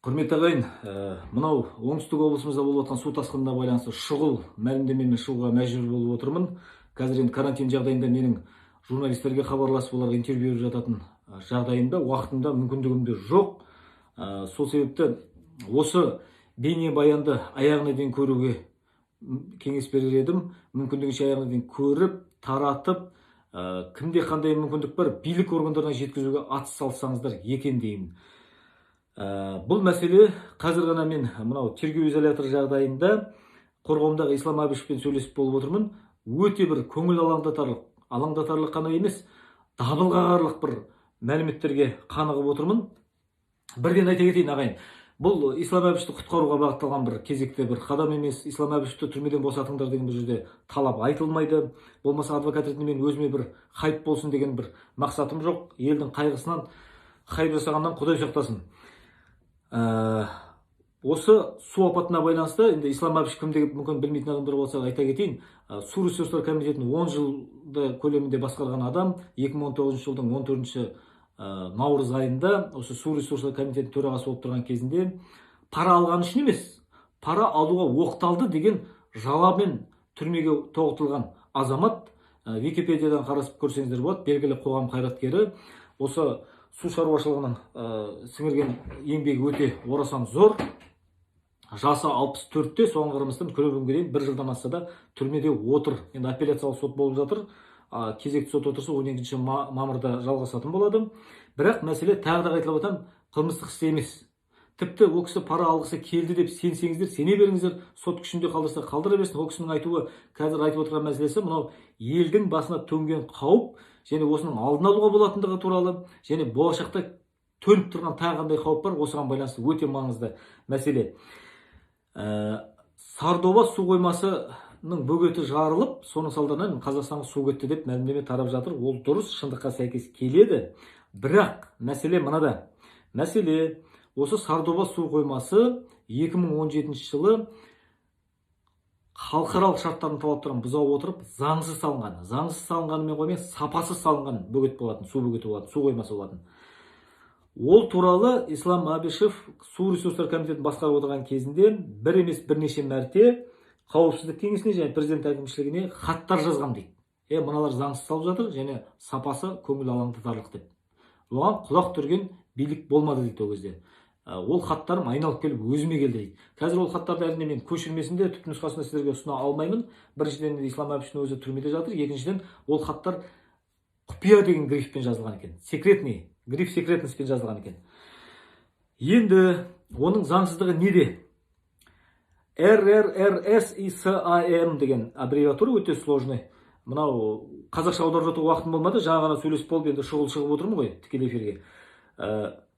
Құрметті ағайын, мынау оңтүстік облысымызда болып жатқан су тасқынына байланысты шұғыл мәлімдемемен шығуға мәжбүр болып отырмын. Қазір енді карантин жағдайында менің журналистерге хабарласып оларға интервью беріп жататын жағдайымда, уақытымда, мүмкіндігімде жоқ. Сол себепті осы бейнебаянды аяғына дейін көруге кеңес берер едім. Мүмкіндігінше аяғына дейін көріп, таратып, кімде қандай мүмкіндік бар, билік органдарына жеткізуге атсалыссаңыздар екен деймін. Бұл мәселе қазір ғана мен мынау тергеу изоляторы жағдайында қорғауымдағы Ислам Әбішевпен сөйлесіп болып отырмын. Өте бір көңіл алаңдатарлық қана емес, дабыл қағарлық бір мәліметтерге қанығып отырмын. Бірден айта кетейін ағайын, бұл Ислам Әбішті құтқаруға бағытталған бір кезекті бір қадам емес. Ислам Әбішті түрмеден босатыңдар деген бұл жерде талап айтылмайды. Болмаса адвокат ретінде мен өзіме бір хайп болсын деген бір мақсатым жоқ. Елдің қайғысынан хайп жасағаннан Құдай сақтасын. Осы су апатына байланысты енді Ислам Әбіш кім деп мүмкін білмейтін адамдар болса айта кетейін. Су ресурстар комитетін 10 жылды көлемінде басқарған адам 2019 жылдың 14 наурыз айында осы су ресурстар комитетінің төрағасы болып тұрған кезінде пара алған үшін емес, пара алуға оқталды деген жаламен түрмеге тоғытылған азамат. Википедиядан қарасып көрсеңіздер болады, белгілі қоғам қайраткері. Осы су шаруашылығының сіңірген еңбегі өте орасан зор. Жасы 64-те, соған қарамастан күні бүгінге дейін 1 жылдан асса да түрмеде отыр. Енді апелляциялық сот болып жатыр. Кезекті сот отырысы 12 мамырда жалғасатын болады. Бірақ мәселе тағы да қайталап отырмын, қылмыстық іс емес. Тіпті ол кісі пара алғысы келді деп сенсеңіздер, сене беріңіздер, сот күшінде қалдырса қалдыра берсін. Ол кісінің айтуы, қазір айтып отырған мәселесі мынау елдің басына төнген қауіп және осының алдын алуға болатындығы туралы, және болашақта төніп тұрған тағы қандай қауіп бар, осыған байланысты өте маңызды мәселе. Сардоба су қоймасының бөгеті жарылып, соның салдарынан Қазақстанға су кетті деп мәлімдеме тарап жатыр. Ол дұрыс, шындыққа сәйкес келеді. Бірақ мәселе мынада. Мәселе осы Сардоба су қоймасы 2017 жылы халықаралық шарттардың талаптарын бұза отырып заңсыз салынған. Заңсыз салынғанымен қоймай, сапасыз салынған бөгет болатын, су бөгеті болатын, су қоймасы болатын. Ол туралы Ислам Әбішев су ресурстар комитетін басқарып отырған кезінде бір емес бірнеше мәрте қауіпсіздік кеңесіне және президент әкімшілігіне хаттар жазған дейді. Мыналар заңсыз салып жатыр және сапасы көңіл алаңдатарлық деп. Оған құлақ түрген билік болмады дейді ол кезде. Ол хаттарым айналып келіп өзіме келді дейді. Қазір ол хаттарды әрине мен көшірмесінде түпнұсқасында сіздерге ұсына алмаймын. Біріншіден Ислам Әбіштің өзі түрмеде жатыр. Екіншіден ол хаттар құпия деген грифпен жазылған екен. Секретный, гриф секретностьпен жазылған екен. Енді оның заңсыздығы неде? РРРСИСАМ деген аббревиатура өте сложный. Мынау қазақша аударып жатуға уақытым болмады. Жаңа ғана сөйлесіп болып, енді шұғыл шығып отырмын ғой тікелей эфирге.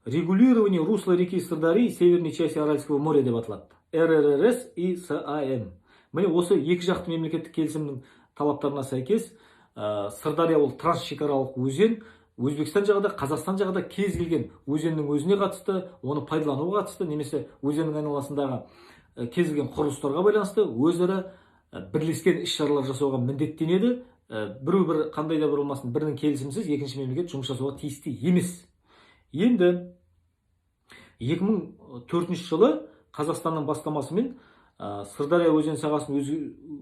Регулирование русла реки Сырдарьи северной части Аральского моря деп аталады. РРРСИСАМ. Міне осы екі жақты мемлекеттік келісімнің талаптарына сәйкес Сырдария ол трансшекаралық өзен. Өзбекстан жағында, Қазақстан жағында кез келген өзеннің өзіне қатысты, оны пайдалануға қатысты, немесе өзеннің айналасындағы кез келген құрылыстарға байланысты өзара бірлескен іс-шаралар жасауға міндеттенеді. Бір қандай да бір болмасын, бірінің келісімсіз екінші мемлекет жұмыс жасауға тиісті емес. Енді 2004 жылы Қазақстанның бастамасымен Сырдария өзен сағасын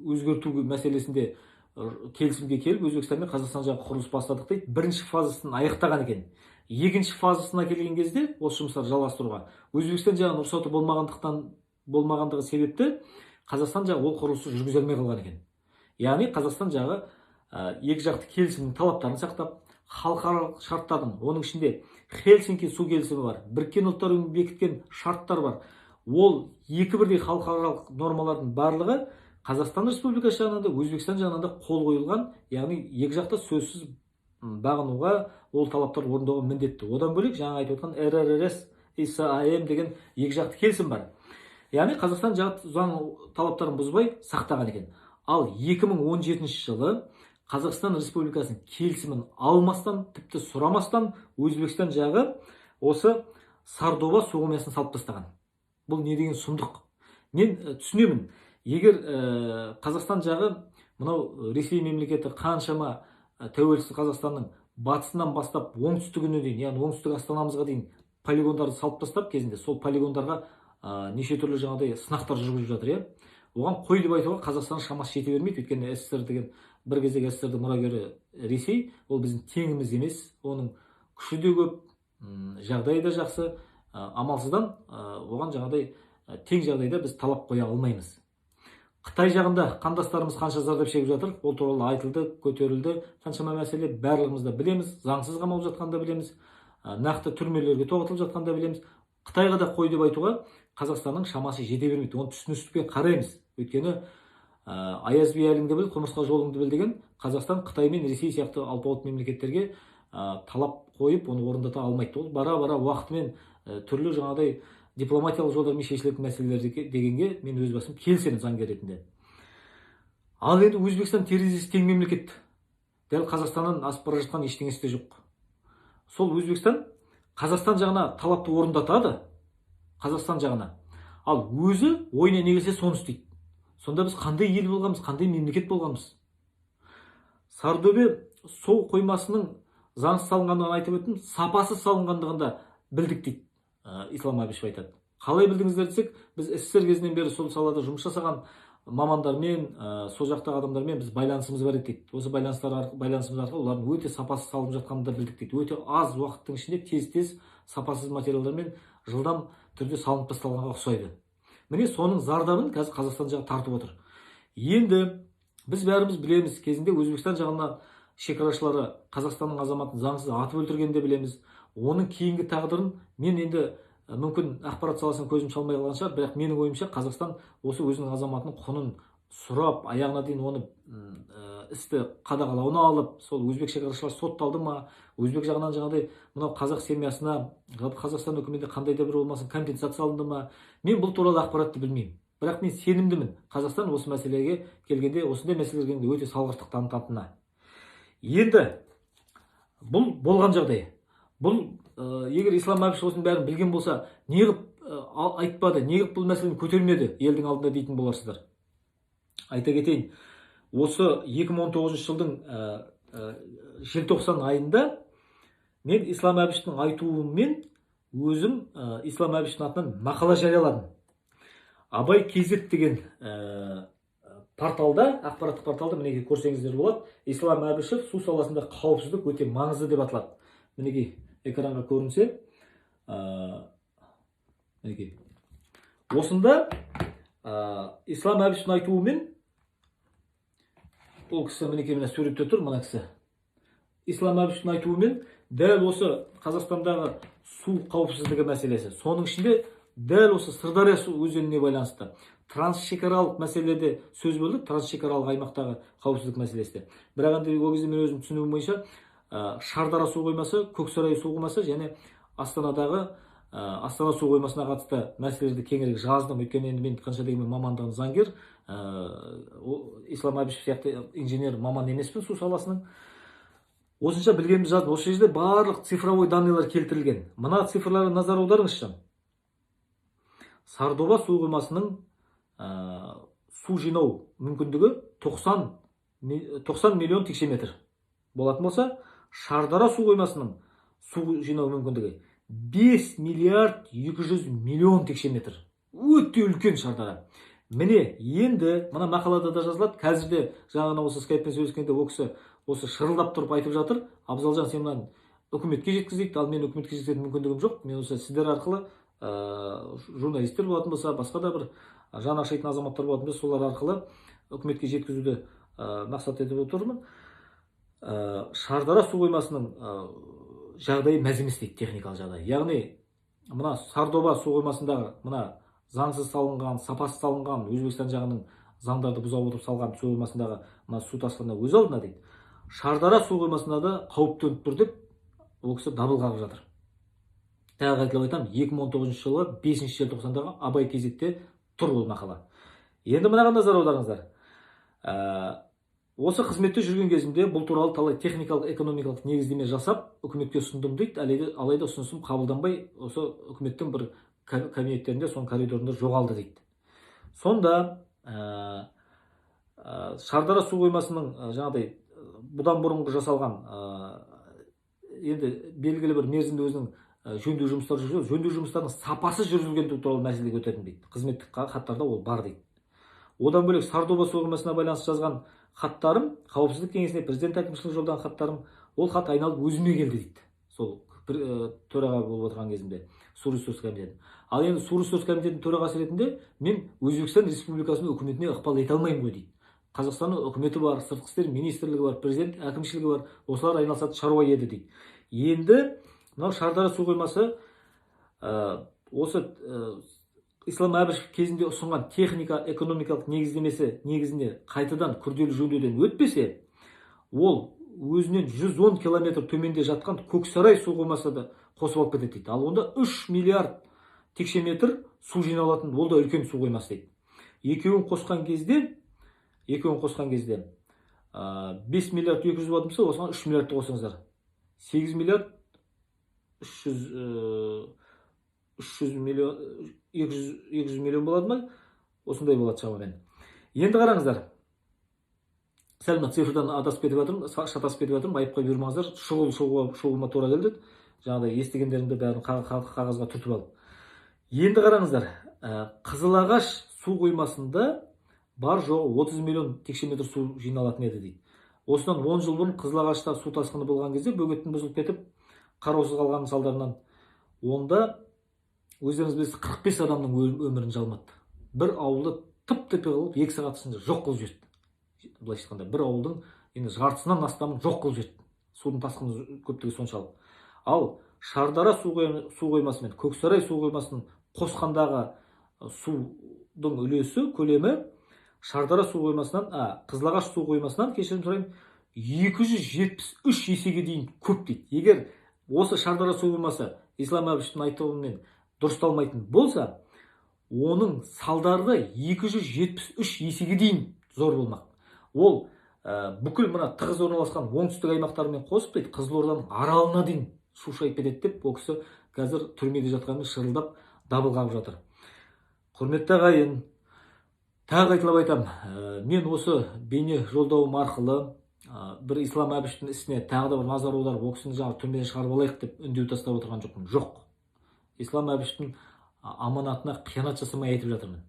өзгерту мәселесінде келісімге келіп, Өзбекстан мен Қазақстан жағы құрылыс бастадық дейді. Бірінші фазасын аяқтаған екен. Екінші фазасына келген кезде осы жұмыстар жалғастыруға Өзбекстан жағы рұқсаты болмағандығы себепті Қазақстан жағы ол құрылысты жүргізе алмай қалған екен. Яғни Қазақстан жағы екі жақты келісімнің талаптарын сақтап, халықаралық шарттардың, оның ішінде Хельсинки су келісімі бар, Біріккен ұлттар ұйымы бекіткен шарттар бар. Ол екі бірдей халықаралық нормалардың барлығы Қазақстан Республикасы жағынан да, Өзбекстан жағынан да қол қойылған, яғни екі жақта сөзсіз бағынуға, ол талаптар орындауға міндетті. Одан бөлек жаңа айтып отқан РРРСИСАМ деген екі жақты келісім бар. Яғни Қазақстан жағы заң талаптарын бұзбай сақтаған екен. Ал 2017 жылы Қазақстан Республикасының келісімін алмастан, тіпті сұрамастан Өзбекстан жағы осы Сардоба су қоймасын салып тастаған. Бұл не деген сұмдық? Мен түсінемін. Егер Қазақстан жағы мынау Ресей мемлекеті қаншама тәуелсіз Қазақстанның батысынан бастап оңтүстігіне дейін, яғни оңтүстік Астанамызға дейін полигондарды салып тастап кезінде сол полигондарға неше түрлі жаңағыдай сынақтар жүргізіп жатыр, иә. Оған қой деп айтуға Қазақстан шамасы жете бермейді, өйткені СССР деген бір кездегі СССР-дің мұрагері Ресей, ол біздің теңіміз емес, оның күші де көп, жағдайы да жақсы, амалсыздан оған жаңағыдай тең жағдайда біз талап қоя алмаймыз. Қытай жағында қандастарымыз қанша зардап шегіп жатыр, ол туралы айтылды, көтерілді, қаншама мәселе, барлығымыз да білеміз, заңсыз қамалып жатқанды да білеміз, нақты түрмелерге тоғытылып жатқанды да білеміз. Қытайға да қой деп айтуға Қазақстанның шамасы жете бермейді, оны түсіністікпен қараймыз. Өйткені аяз би әліңді біл, құмырсқа жолыңды біл деген Қазақстан Қытай мен Ресей сияқты алпауыт мемлекеттерге талап қойып, оны орындата алмайды. Ол бара-бара уақытымен түрлі жаңағыдай дипломатиялық жолдармен шешілетін мәселелер дегенге мен өз басым келісемін заңгер ретінде. Ал енді Өзбекстан терезесі тең мемлекет. Дәл Қазақстаннан асып бара жатқан ештеңесі де жоқ. Сол Өзбекстан Қазақстан жағына талапты орындатады, Қазақстан жағына. Ал өзі ойына не келсе соны істейді. Сонда біз қандай ел болғанбыз, қандай мемлекет болғанбыз? Сардөбе су қоймасының заңсыз салынғандығын айтып өттім, сапасыз салынғандығын да білдік дейді Ислам Әбішев айтады. Қалай білдіңіздер десек, біз СССР кезінен бері сол салада жұмыс жасаған мамандармен, сол жақтағы адамдармен біз байланысымыз бар еді дейді. Осы байланысымыз арқылы олардың өте сапасыз салынып жатқанын да білдік дейді. Өте аз уақыттың ішінде тез сапасыз материалдармен жылдам түрде салынып тасталғанға ұқсайды. Міне соның зардабын қазір Қазақстан жағы тартып отыр. Енді біз бәріміз білеміз, кезінде Өзбекстан жағына шекарашылары Қазақстанның азаматын заңсыз атып өлтіргенін де білеміз. Оның кейінгі тағдырын мен енді мүмкін ақпарат саласына көзім шалмай қалған шығар, бірақ менің ойымша Қазақстан осы өзінің азаматының құнын сұрап, аяғына дейін оны істі қадағалауына алып, сол өзбек шекарашылар сотталды ма, өзбек жағынан жаңағыдай мынау қазақ семьясына Қазақстан үкіметі қандай да бір болмасын компенсация алынды ма, мен бұл туралы ақпаратты білмеймін. Бірақ мен сенімдімін, Қазақстан осы мәселеге келгенде, осындай мәселеге келгенде өте салғырттық танытатынына. Енді бұл болған жағдай. Бұл егер Ислам Әбішев осының бәрін білген болса, неғып айтпады, неғып бұл мәселені көтермеді елдің алдында дейтін боларсыздар. Айта кетейін, осы 2019 жылдың желтоқсан айында мен Ислам Әбішевтің айтуымен өзім Ислам Әбішевтің атынан мақала жарияладым. Абай KZ деген порталда, ақпараттық порталда, мінекей көрсеңіздер болады, Ислам Әбішев су саласында қауіпсіздік өте маңызды деп аталады. Мінекей экранға көрінсе, мінекей осында Ислам Әбішевтің айтуымен, ол кісі мінекей мына суретте тұр, мына кісі. Ислам Әбішевтің айтуымен дәл осы Қазақстандағы су қауіпсіздігі мәселесі, соның ішінде дәл осы Сырдария су өзеніне байланысты трансшекаралық мәселеде сөз болды, трансшекаралық аймақтағы қауіпсіздік мәселесі. Бірақ енді ол кезде мен өзім түсінуім бойынша Шардара су қоймасы, Көксарай су қоймасы және Астанадағы Астана су қоймасына қатысты мәселелерді кеңірек жаздым. Өйткені енді мен қанша дегенмен мамандығым заңгер, Ислам Әбішев сияқты инженер маман емеспін су саласының. Осынша білгенімді жаздым. Осы жерде барлық цифровой данныйлар келтірілген. Мына цифрларға назар аударыңызшы. Сардоба су қоймасының су жинау мүмкіндігі 90 миллион текше метр болатын болса, Шардара су қоймасының су жинау мүмкіндігі 5 миллиард 200 миллион текше метр. Өте үлкен Шардара. Міне, енді мына мақалада да жазылады. Қазірде жаңа осы скайппен сөйлескенде ол кісі осы шырылдап тұрып айтып жатыр. Абзалжан, сен мынаны үкіметке жеткіз дейді. Ал мен үкіметке жеткізетін мүмкіндігім жоқ. Мен осы сіздер арқылы журналистер болатын болса, басқа да бір жан ашитын азаматтар болатын болса, солар арқылы үкіметке жеткізуді мақсат етіп отырмын. Шардара су қоймасының жағдайы мәз емес дейді, техникалық жағдай. Яғни мына Сардоба су қоймасындағы мына заңсыз салынған, сапасыз салынған, Өзбекстан жағының заңдарды бұза отырып салған су қоймасындағы мына су тасқынына өз алдына дейді. Шардара су қоймасында да қауіп төніп тұр деп ол кісі дабыл қағып жатыр. Тағы айтып айтамын, 2019 жылы 5 желтоқсандағы Абай KZ-те тұр бұл мақала. Енді мынаған назар аударыңыздар. Осы қызметте жүрген кезімде бұл туралы талай техникалық, экономикалық негіздеме жасап, үкіметке ұсындым дейді. Алайда ұсынысым қабылданбай, осы үкіметтің бір кабинеттерінде, соның коридорында жоғалды дейді. Сонда Шардара су қоймасының жаңағыдай бұдан бұрынғы жасалған енді белгілі бір мерзімде өзінің жөндеу жұмыстары жүргізіліп, жөндеу жұмыстарының сапасы жүргізілгендігі туралы мәселе көтердім дейді. Қызметтік хаттарда ол бар дейді. Одан бөлек Сардоба су қоймасына байланысты жазған хаттарым, қауіпсіздік кеңесіне, президент әкімшілігі жолдаған хаттарым, ол хат айналып өзіме келді дейді. Сол төраға болып отырған кезімде су ресурс комитеті. Ал енді су ресурс комитетінің төрағасы ретінде мен Өзбекстан Республикасының үкіметіне ықпал ете алмаймын ғой дейді. Қазақстанның үкіметі бар, сыртқы істер министрлігі бар, президент әкімшілігі бар, осылар айналысатын шаруа еді дейді. Енді мынау Шардара су қоймасы осы Ислам Әбішев кезінде ұсынған техника экономикалық негіздемесі негізінде қайтадан күрделі жөндеуден өтпесе, ол өзінен 110 километр төменде жатқан Көксарай су қоймасы да қосып алып кетеді дейді. Ал онда 3 миллиард текше метр су жиналатын, ол да үлкен су қоймасы дейді. Екеуін қосқан кезде 5 миллиард 200 болатын болса, осыған 3 миллиардты қосыңыздар. 8 миллиард 300 миллион 200 миллион болады ма? Осындай болады шамамен. Енді қараңыздар. Сәл мына цифрдан адасып кетіп жатырмын, шатасып кетіп жатырмын, айыпқа бұйырмаңыздар. Шығуыма тура келді. Жаңағыдай естігендерімді бәрін қағазға түртіп алып. Енді қараңыздар, Қызылағаш су қоймасында бар жоғы 30 миллион текше метр су жиналатын еді дейді. Осыдан 10 жыл бұрын Қызылағашта су тасқыны болған кезде бөгеттің бұзылып кетіп, қараусыз қалғанның салдарынан онда өздеріңіз білесіз 45 адамның өмірін жалматты. Бір ауылды тып-типі қылып 2 сағат ішінде жоқ қылып жіберді. Былайша айтқанда бір ауылдың енді жартысынан астамын жоқ қылып жіберді. Судың тасқыны көптігі соншалық. Ал Шардара су қоймасы мен Көксарай су қоймасының қосқандағы судың үлесі, көлемі Шардара су қоймасынан, Қызылағаш су қоймасынан, кешірім сұраймын, 273 есеге дейін көп дейді. Егер осы Шардара су қоймасы Ислам Әбішевтің айтуымен дұрысталмайтын болса, оның салдары 273 есеге дейін зор болмақ. Ол бүкіл мына тығыз орналасқан оңтүстік аймақтарымен қосып дейді, Қызылорданың аралына дейін су шайып кетеді деп, ол кісі қазір түрмеде жатқанымен шырылдап дабыл қағып жатыр. Құрметті ағайын, тағы айтылып айтам, мен осы бейне жолдауым арқылы бір Ислам Әбішевтің ісіне тағы да бір назар аударып, ол кісіні жаңағы түрмеден шығарып алайық деп үндеу тастап отырған жоқпын. Жоқ. Ислам Әбішевтің аманатына қиянат жасамай айтып жатырмын.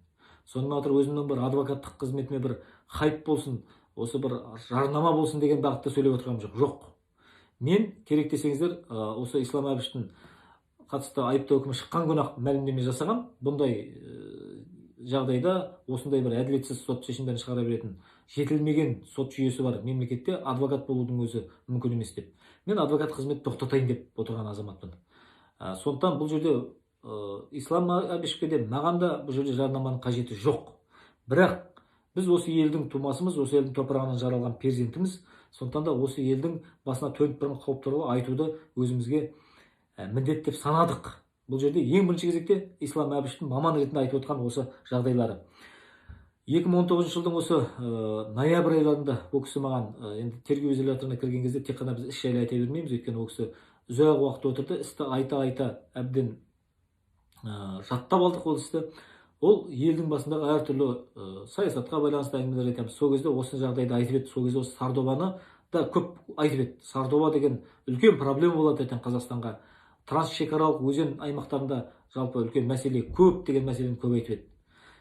Сонымен қатар өзімнің бір адвокаттық қызметіме бір хайп болсын, осы бір жарнама болсын деген бағытта сөйлеп отырғаным жоқ. Жоқ. Мен керек десеңіздер, осы Ислам Әбішевтің қатысты айыптау үкімі шыққан күні-ақ мәлімдеме жасаған. Бұндай жағдайда осындай бір әділетсіз сот шешімдерін шығара беретін жетілмеген сот жүйесі бар мемлекетте адвокат болудың өзі мүмкін емес деп. Мен адвокат қызметті тоқтатайын деп отырған азаматпын. Сондықтан бұл жерде Ислам Әбішевке де маған да бұл жерде жарнаманың қажеті жоқ. Бірақ біз осы елдің тумасымыз, осы елдің топырағынан жаралған перзентіміз. Сондықтан да осы елдің басына төніп тұрған қауіп туралы айтуды өзімізге міндет деп санадық. Бұл жерде ең бірінші кезекте Ислам Әбішевтің маман ретінде айтып отқан осы жағдайлары. 2019 жылдың осы ноябрь айларында ол кісі маған енді тергеу изоляторына кірген кезде тек қана біз іс жайлы айта бермейміз, өйткені ол кісі ұзақ уақыт отырды, істі айта әбден жаттап алдық ол істі. Ол елдің басындағы әртүрлі саясатқа байланысты әңгімелер айтамыз. Сол кезде осы жағдайды айтып еді. Сол кезде осы Сардобаны да көп айтып еді. Сардоба деген үлкен проблема болады ертең Қазақстанға. Трансшекаралық өзен аймақтарында жалпы үлкен мәселе көп деген мәселені көп айтып еді.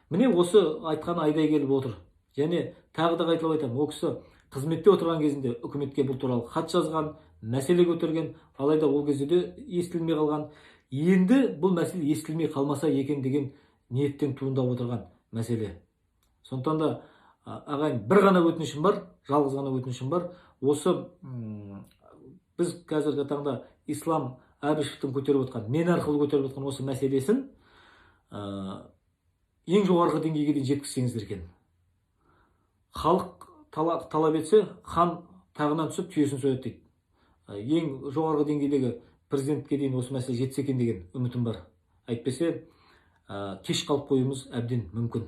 Міне осы айтқаны айдай келіп отыр. Және тағы да қайталап айтамын, ол кісі қызметте отырған кезінде үкіметке бұл туралы хат жазған, мәселе көтерген, алайда ол кезде де естілмей қалған. Енді бұл мәселе естілмей қалмаса екен деген ниеттен туындап отырған мәселе. Сондықтан да ағайын, бір ғана өтінішім бар, жалғыз ғана өтінішім бар. Осы біз қазіргі таңда Ислам Әбішевтің көтеріп отқан, мен арқылы көтеріп отқан осы мәселесін ең жоғарғы деңгейге дейін жеткізсеңіздер екен. Халық талап етсе, хан тағынан түсіп түйесін сояды дейді. Ең жоғарғы деңгейдегі президентке дейін осы мәселе жетсе екен деген үмітім бар. Әйтпесе кеш қалып қоюымыз әбден мүмкін.